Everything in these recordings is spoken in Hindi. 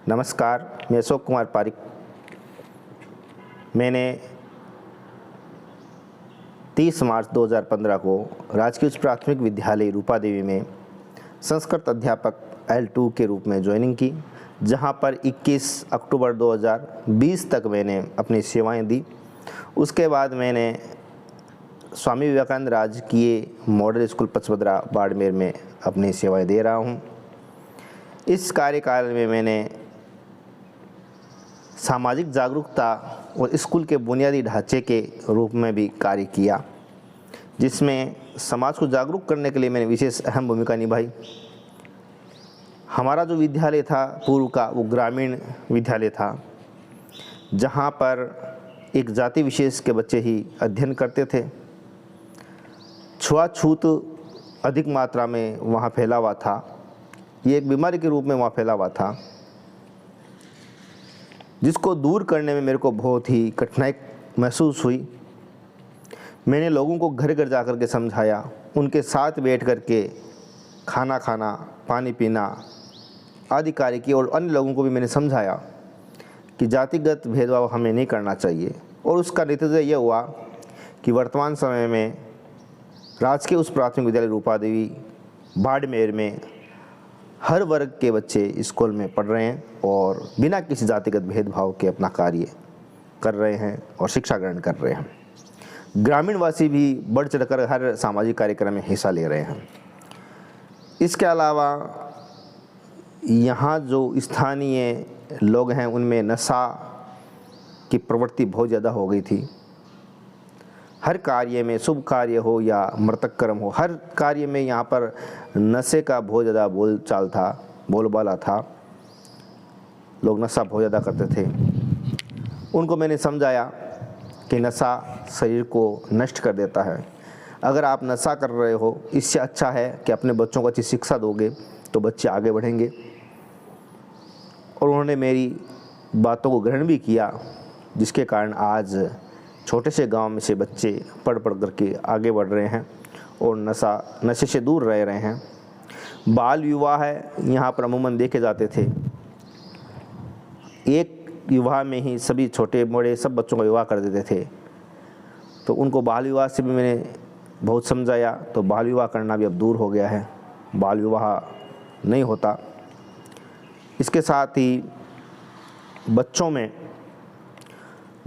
नमस्कार, मैं अशोक कुमार पारिक। मैंने 30 मार्च 2015 को राजकीय उच्च प्राथमिक विद्यालय रूपा देवी में संस्कृत अध्यापक L2 के रूप में ज्वाइनिंग की, जहां पर 21 अक्टूबर 2020 तक मैंने अपनी सेवाएं दी। उसके बाद मैंने स्वामी विवेकानंद राजकीय मॉडल स्कूल पचपदरा बाड़मेर में अपनी सेवाएं दे रहा हूं। इस कार्यकाल में मैंने सामाजिक जागरूकता और स्कूल के बुनियादी ढांचे के रूप में भी कार्य किया, जिसमें समाज को जागरूक करने के लिए मैंने विशेष अहम भूमिका निभाई। हमारा जो विद्यालय था पूर्व का, वो ग्रामीण विद्यालय था, जहां पर एक जाति विशेष के बच्चे ही अध्ययन करते थे। छुआछूत अधिक मात्रा में वहाँ फैला हुआ था। ये एक बीमारी के रूप में वहाँ फैला हुआ था, जिसको दूर करने में मेरे को बहुत ही कठिनाई महसूस हुई। मैंने लोगों को घर घर जा कर के समझाया, उनके साथ बैठ कर के खाना खाना, पानी पीना आदि कार्य किए, और अन्य लोगों को भी मैंने समझाया कि जातिगत भेदभाव हमें नहीं करना चाहिए। और उसका नतीजा यह हुआ कि वर्तमान समय में राजकीय उच्च प्राथमिक विद्यालय रूपा देवी बाड़मेर में हर वर्ग के बच्चे स्कूल में पढ़ रहे हैं और बिना किसी जातिगत भेदभाव के अपना कार्य कर रहे हैं और शिक्षा ग्रहण कर रहे हैं। ग्रामीणवासी भी बढ़ चढ़कर हर सामाजिक कार्यक्रम में हिस्सा ले रहे हैं। इसके अलावा यहाँ जो स्थानीय लोग हैं, उनमें नशा की प्रवृत्ति बहुत ज़्यादा हो गई थी। हर कार्य में, शुभ कार्य हो या मृतक कर्म हो, हर कार्य में यहाँ पर नशे का बहुत ज़्यादा बोलबाला था। लोग नशा बहुत ज़्यादा करते थे। उनको मैंने समझाया कि नशा शरीर को नष्ट कर देता है। अगर आप नशा कर रहे हो, इससे अच्छा है कि अपने बच्चों को अच्छी शिक्षा दोगे तो बच्चे आगे बढ़ेंगे। और उन्होंने मेरी बातों को ग्रहण भी किया, जिसके कारण आज छोटे से गांव में से बच्चे पढ़ करके आगे बढ़ रहे हैं और नशे से दूर रह रहे हैं। बाल विवाह यहाँ पर अमूमन देखे जाते थे। एक विवाह में ही सभी छोटे बड़े सब बच्चों का विवाह कर देते थे। तो उनको बाल विवाह से भी मैंने बहुत समझाया, तो बाल विवाह करना भी अब दूर हो गया है। बाल विवाह नहीं होता। इसके साथ ही बच्चों में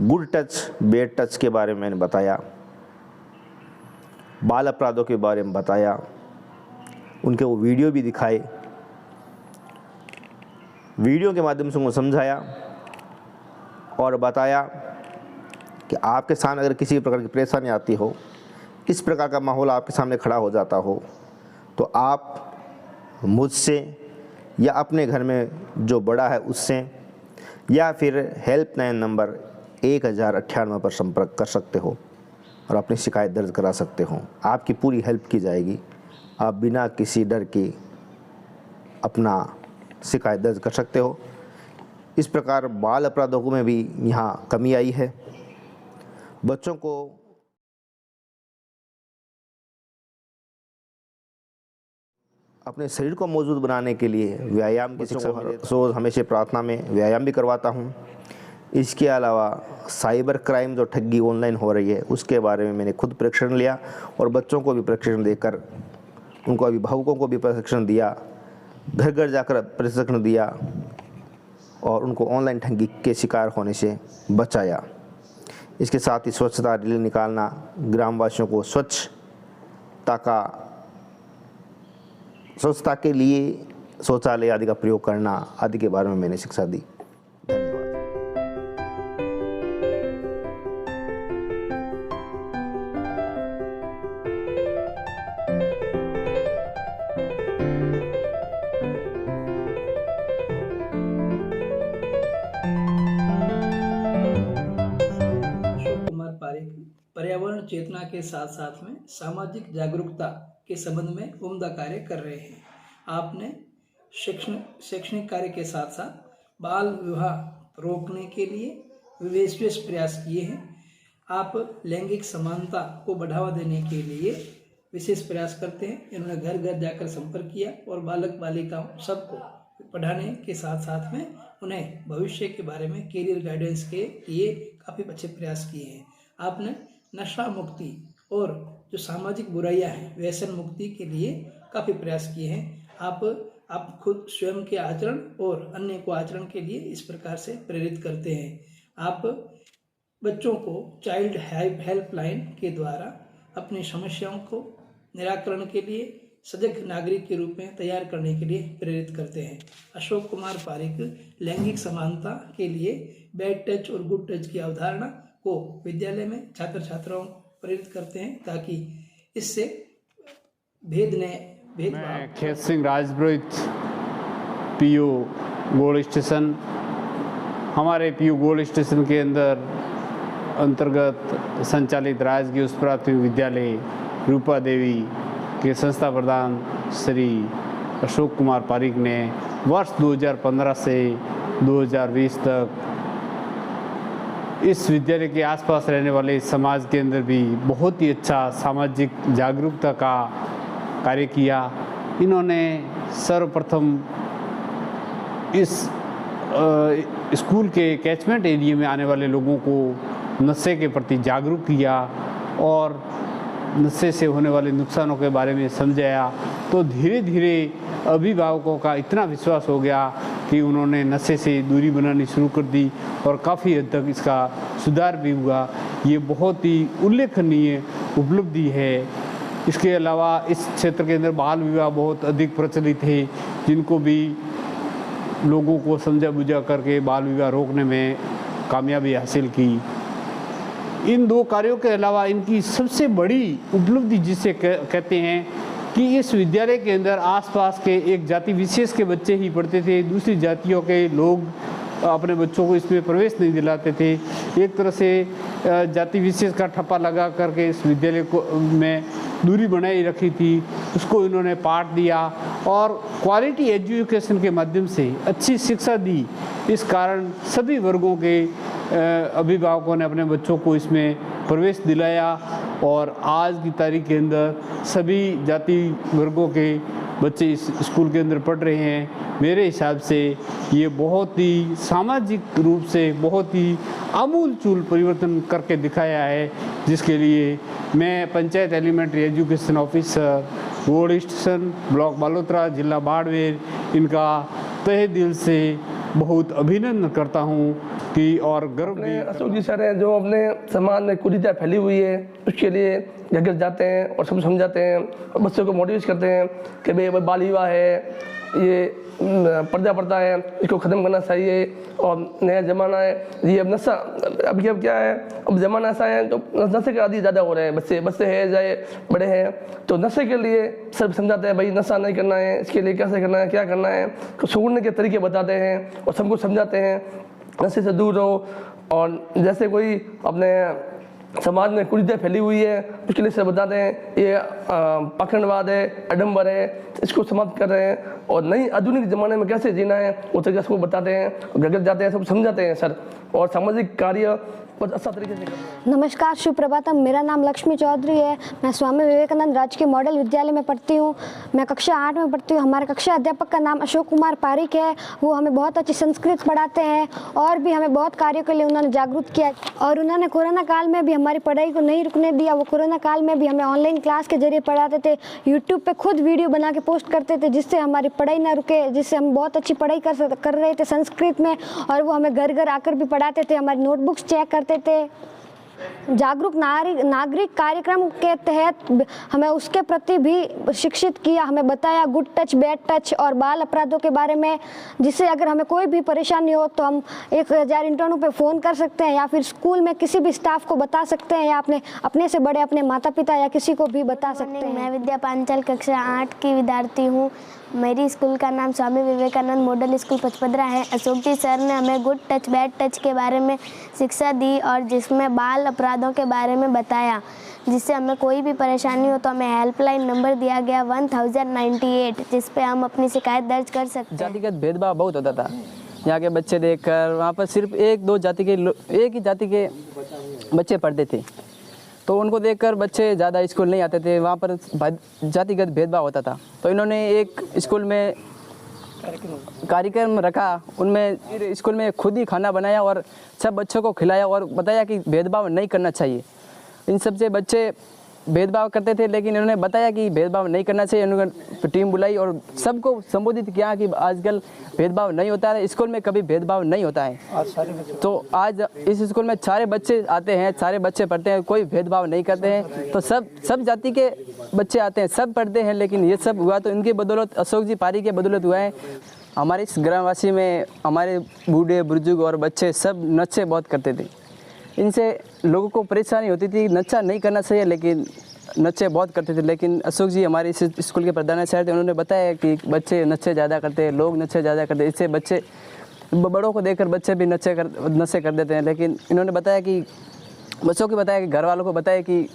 गुड टच, बैड टच के बारे में मैंने बताया, बाल अपराधों के बारे में बताया, उनके वो वीडियो भी दिखाए। वीडियो के माध्यम से उनको समझाया और बताया कि आपके सामने अगर किसी प्रकार की परेशानी आती हो, इस प्रकार का माहौल आपके सामने खड़ा हो जाता हो, तो आप मुझसे या अपने घर में जो बड़ा है उससे, या फिर हेल्पलाइन नंबर 1098 पर संपर्क कर सकते हो और अपनी शिकायत दर्ज करा सकते हो। आपकी पूरी हेल्प की जाएगी। आप बिना किसी डर के अपना शिकायत दर्ज कर सकते हो। इस प्रकार बाल अपराधों में भी यहाँ कमी आई है। बच्चों को अपने शरीर को मौजूद बनाने के लिए व्यायाम की शिक्षा रोज़ हमेशा प्रार्थना में व्यायाम भी करवाता हूँ। इसके अलावा साइबर क्राइम जो ठगी ऑनलाइन हो रही है, उसके बारे में मैंने खुद प्रशिक्षण लिया और बच्चों को भी प्रशिक्षण देकर, उनको अभिभावकों को भी प्रशिक्षण दिया, घर घर जाकर प्रशिक्षण दिया और उनको ऑनलाइन ठगी के शिकार होने से बचाया। इसके साथ ही स्वच्छता रैली निकालना, ग्रामवासियों को स्वच्छता के लिए शौचालय आदि का प्रयोग करना आदि के बारे में मैंने शिक्षा दी। धन्यवाद। अशोक कुमार पारिक पर्यावरण चेतना के साथ साथ में सामाजिक जागरूकता के संबंध में उम्दा कार्य कर रहे हैं। आपने शैक्षणिक कार्य के साथ साथ बाल विवाह रोकने के लिए विशेष प्रयास किए हैं। आप लैंगिक समानता को बढ़ावा देने के लिए विशेष प्रयास करते हैं। इन्होंने घर घर जाकर संपर्क किया और बालक बालिकाओं सबको पढ़ाने के साथ साथ में उन्हें भविष्य के बारे में कैरियर गाइडेंस के लिए काफ़ी अच्छे प्रयास किए हैं। आपने नशा मुक्ति और जो सामाजिक बुराइयां हैं व्यसन मुक्ति के लिए काफ़ी प्रयास किए हैं। आप खुद स्वयं के आचरण और अन्य को आचरण के लिए इस प्रकार से प्रेरित करते हैं। आप बच्चों को चाइल्ड हेल्पलाइन के द्वारा अपनी समस्याओं को निराकरण के लिए सजग नागरिक के रूप में तैयार करने के लिए प्रेरित करते हैं। अशोक कुमार पारिक लैंगिक समानता के लिए बैड टच और गुड टच की अवधारणा को विद्यालय में छात्र छात्राओं को प्रेरित करते हैं ताकि इससे भेदभाव। खेत Singh Rajpurohit, PU gold station. हमारे पीयू गोल्ड स्टेशन के अंतर्गत संचालित राजकीय उच्च प्राथमिक विद्यालय रूपा देवी के संस्था प्रधान श्री अशोक कुमार पारिक ने वर्ष 2015 से 2020 तक इस विद्यालय के आसपास रहने वाले समाज के अंदर भी बहुत ही अच्छा सामाजिक जागरूकता का कार्य किया। इन्होंने सर्वप्रथम इस स्कूल के कैचमेंट एरिया में आने वाले लोगों को नशे के प्रति जागरूक किया और नशे से होने वाले नुकसानों के बारे में समझाया। तो धीरे धीरे अभिभावकों का इतना विश्वास हो गया कि उन्होंने नशे से दूरी बनानी शुरू कर दी और काफ़ी हद तक इसका सुधार भी हुआ। ये बहुत ही उल्लेखनीय उपलब्धि है। इसके अलावा इस क्षेत्र के अंदर बाल विवाह बहुत अधिक प्रचलित है, जिनको भी लोगों को समझा बुझा करके बाल विवाह रोकने में कामयाबी हासिल की। इन दो कार्यों के अलावा इनकी सबसे बड़ी उपलब्धि जिसे कहते हैं कि इस विद्यालय के अंदर आसपास के एक जाति विशेष के बच्चे ही पढ़ते थे, दूसरी जातियों के लोग अपने बच्चों को इसमें प्रवेश नहीं दिलाते थे। एक तरह से जाति विशेष का ठप्पा लगा करके इस विद्यालय को में दूरी बनाई रखी थी, उसको इन्होंने पाठ दिया और क्वालिटी एजुकेशन के माध्यम से अच्छी शिक्षा दी। इस कारण सभी वर्गों के अभिभावकों ने अपने बच्चों को इसमें प्रवेश दिलाया और आज की तारीख के अंदर सभी जाति वर्गों के बच्चे इस स्कूल के अंदर पढ़ रहे हैं। मेरे हिसाब से ये बहुत ही सामाजिक रूप से बहुत ही आमूलचूल परिवर्तन करके दिखाया है, जिसके लिए मैं panchayat elementary education officer gold station block Balotra जिला बाड़मेर इनका तहे दिल से बहुत अभिनंदन करता हूँ कि और गर्व भी। अशोक जी सर हैं जो अपने समाज में कुरीतियाँ फैली हुई है उसके लिए घर घर जाते हैं और सब समझाते हैं और बच्चों को मोटिवेट करते हैं कि भाई बाल विवाह है, ये पर्दा पड़ता है, इसको ख़त्म करना चाहिए और नया ज़माना है। ये अब नशा अब क्या है, अब ज़माना ऐसा है तो नशे के आदि ज़्यादा हो रहे हैं बच्चे हैं चाहे बड़े हैं, तो नशे के लिए सब समझाते हैं भाई नशा नहीं करना है, इसके लिए कैसे करना है, क्या करना है, तो छोड़ने के तरीके बताते हैं और सबको समझाते हैं नशे से दूर रहो। और जैसे कोई अपने समाज में कुरीतियाँ फैली हुई है उसके लिए सब बताते हैं ये पाखंडवाद है, आडंबर है, इसको समाप्त कर रहे हैं और नई आधुनिक ज़माने में कैसे जीना है वो तरीके सबको बताते हैं, घर घर जाते हैं, सब समझाते हैं सर और सामाजिक कार्य बहुत अच्छा तरीके से करते हैं। नमस्कार, शुभ प्रभातम। मेरा नाम लक्ष्मी चौधरी है। मैं स्वामी विवेकानंद राजकीय मॉडल विद्यालय में पढ़ती हूँ। मैं कक्षा 8 में पढ़ती हूँ। हमारे कक्षा अध्यापक का नाम अशोक कुमार पारिक है। वो हमें बहुत अच्छी संस्कृत पढ़ाते हैं और भी हमें बहुत कार्यों के लिए उन्होंने जागरूक किया और उन्होंने कोरोना काल में भी हमारी पढ़ाई को नहीं रुकने दिया। वो कोरोना काल में भी हमें ऑनलाइन क्लास के जरिए पढ़ाते थे, यूट्यूब पे खुद वीडियो बना के पोस्ट करते थे जिससे हमारी पढ़ाई ना रुके, जिससे हम बहुत अच्छी पढ़ाई कर रहे थे संस्कृत में। और वो हमें घर घर आकर भी पढ़ाते थे, हमारी नोटबुक्स चेक करते थे। जागरूक नागरिक कार्यक्रम के तहत हमें उसके प्रति भी शिक्षित किया, हमें बताया गुड टच, बैड टच और बाल अपराधों के बारे में, जिससे अगर हमें कोई भी परेशानी हो तो हम 1000 इंटर्नों पे फ़ोन कर सकते हैं या फिर स्कूल में किसी भी स्टाफ को बता सकते हैं या अपने से बड़े अपने माता पिता या किसी को भी बता सकते हैं। मैं विद्या पांचाल कक्षा 8 की विद्यार्थी हूँ। मेरी स्कूल का नाम स्वामी विवेकानंद मॉडल स्कूल पचपदरा है। अशोक जी सर ने हमें गुड टच बैड टच के बारे में शिक्षा दी और जिसमें बाल अपराधों के बारे में बताया, जिससे हमें कोई भी परेशानी हो तो हमें हेल्पलाइन नंबर दिया गया 1098 जिस पे हम अपनी शिकायत दर्ज कर सकते हैं। जातिगत भेदभाव बहुत होता था। यहाँ के बच्चे देखकर वहाँ पर सिर्फ एक ही जाति के बच्चे पढ़ते थे, तो उनको देखकर बच्चे ज़्यादा स्कूल नहीं आते थे। वहाँ पर जातिगत भेदभाव होता था, तो इन्होंने एक स्कूल में कार्यक्रम रखा, उनमें फिर स्कूल में खुद ही खाना बनाया और सब बच्चों को खिलाया और बताया कि भेदभाव नहीं करना चाहिए। इन सब से बच्चे भेदभाव करते थे, लेकिन इन्होंने बताया कि भेदभाव नहीं करना चाहिए। उन्होंने टीम बुलाई और सबको संबोधित किया कि आजकल भेदभाव नहीं होता है, स्कूल में कभी भेदभाव नहीं होता है। तो आज इस स्कूल में सारे बच्चे आते हैं, सारे बच्चे पढ़ते हैं, कोई भेदभाव नहीं करते हैं। तो सब जाति के बच्चे आते हैं, सब पढ़ते हैं। लेकिन ये सब हुआ तो इनकी बदौलत, अशोक जी पारी के बदौलत हुआ है। हमारे इस ग्रामवासी में हमारे बूढ़े बुजुर्ग और बच्चे सब नशे बहुत करते थे। इनसे लोगों को परेशानी होती थी, नशा नहीं करना चाहिए, लेकिन नशे बहुत करते थे। लेकिन अशोक जी हमारे इस स्कूल के प्रधानाचार्य थे, उन्होंने बताया कि बच्चे नशे ज़्यादा करते हैं, लोग नशे ज़्यादा करते हैं, इससे बच्चे बड़ों को देखकर बच्चे भी नशे कर देते हैं। लेकिन इन्होंने बताया कि बच्चों को बताया कि घर वालों को बताया कि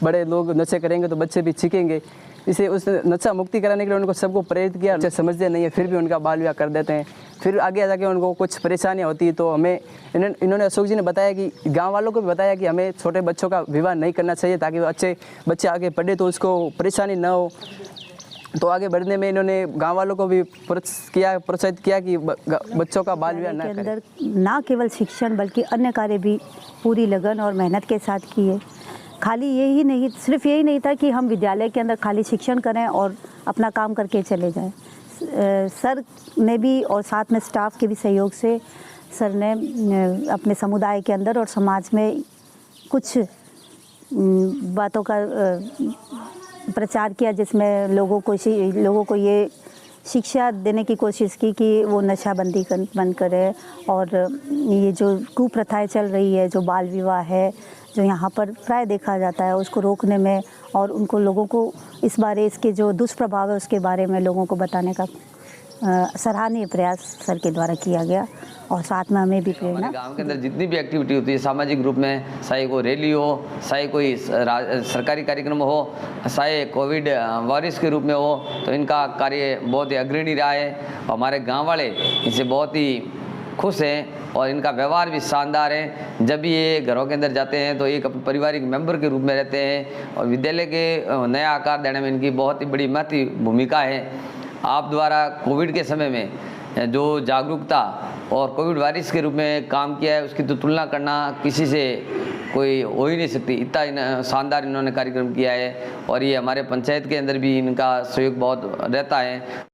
बड़े लोग नशे करेंगे तो बच्चे भी सीखेंगे। इसे उस नशा मुक्ति कराने के लिए उनको सबको प्रेरित किया। बच्चे समझते नहीं है, फिर भी उनका बाल विवाह कर देते हैं। फिर आगे जाके उनको कुछ परेशानियाँ होती है तो हमें इन्होंने अशोक जी ने बताया कि गांव वालों को भी बताया कि हमें छोटे बच्चों का विवाह नहीं करना चाहिए, ताकि वो बच्चे आगे पढ़े तो उसको परेशानी ना हो। तो आगे बढ़ने में इन्होंने गांव वालों को भी प्रोत्साहित किया कि बच्चों का बाल विवाह न करें। ना केवल शिक्षण बल्कि अन्य कार्य भी पूरी लगन और मेहनत के साथ किए। खाली सिर्फ यही नहीं था कि हम विद्यालय के अंदर खाली शिक्षण करें और अपना काम करके चले जाएं। सर ने भी और साथ में स्टाफ के भी सहयोग से सर ने अपने समुदाय के अंदर और समाज में कुछ बातों का प्रचार किया, जिसमें लोगों को ये शिक्षा देने की कोशिश की कि वो नशाबंदी बंद करे और ये जो कुप्रथाएं चल रही है, जो बाल विवाह है, जो यहाँ पर प्राय देखा जाता है, उसको रोकने में और उनको लोगों को इसके जो दुष्प्रभाव है उसके बारे में लोगों को बताने का सराहनीय प्रयास सर के द्वारा किया गया। और साथ में हमें भी प्रेरणा। गांव के अंदर जितनी भी एक्टिविटी होती है सामाजिक रूप में, चाहे कोई रैली हो, चाहे कोई सरकारी कार्यक्रम हो, चाहे कोविड वॉरियर्स के रूप में हो, तो इनका कार्य बहुत ही अग्रणी रहा है। हमारे गांव वाले इनसे बहुत ही खुश हैं और इनका व्यवहार भी शानदार है। जब भी ये घरों के अंदर जाते हैं तो एक अपने पारिवारिक मेंबर के रूप में रहते हैं और विद्यालय के नया आकार देने में इनकी बहुत ही बड़ी महत्वपूर्ण भूमिका है। आप द्वारा कोविड के समय में जो जागरूकता और कोविड वॉरियर्स के रूप में काम किया है, उसकी तो तुलना करना किसी से कोई हो ही नहीं सकती। इतना शानदार इन्होंने कार्यक्रम किया है और ये हमारे पंचायत के अंदर भी इनका सहयोग बहुत रहता है।